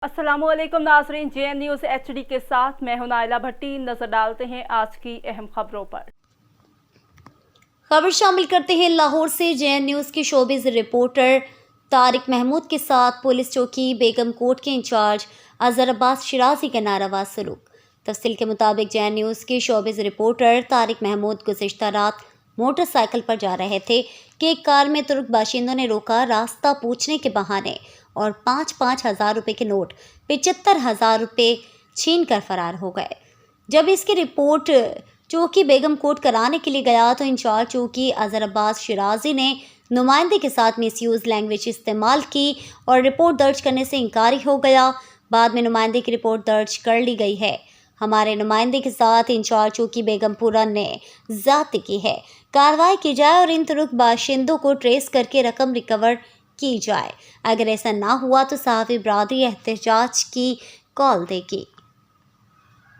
अस्सलाम वालेकुम नाज़रीन, JN न्यूज़ HD के साथ मैं हूं नाइला भट्टी। नजर डालते हैं आज की अहम खबरों पर। खबर शामिल करते हैं लाहौर से। JN न्यूज़ की शोबिज़ रिपोर्टर तारिक महमूद के साथ पुलिस चौकी बेगम कोट के इंचार्ज अजहर अब्बास शिराजी का नारावाज सलूक। तफसील के मुताबिक JN न्यूज़ के शोबिज़ रिपोर्टर तारिक महमूद गुज़िश्ता रात मोटरसाइकिल पर जा रहे थे कि एक कार में तुर्क बाशिंदों ने रोका। रास्ता पूछने के बहाने और 5-5 हज़ार रुपये के नोट 75,000 रुपये छीन कर फरार हो गए। जब इसकी रिपोर्ट चौकी बेगम कोट कराने के लिए गया तो इंचार्ज चौकी अजहर अब्बास शिराजी ने नुमाइंदे के साथ मिसयूज़ लैंग्वेज इस्तेमाल की और रिपोर्ट दर्ज करने से इनकारी हो गया। बाद में नुमाइंदे की रिपोर्ट दर्ज कर ली गई है। हमारे नुमाइंदे के साथ इंचार्ज चौकी बेगमपुरा ने ज़्यादती की है। कार्रवाई की जाए और इन तुर्क बाशिंदों को ट्रेस करके रकम रिकवर की जाए। अगर ऐसा ना हुआ तो सहाफ़ी बरादरी एहतजाज की कॉल देगी।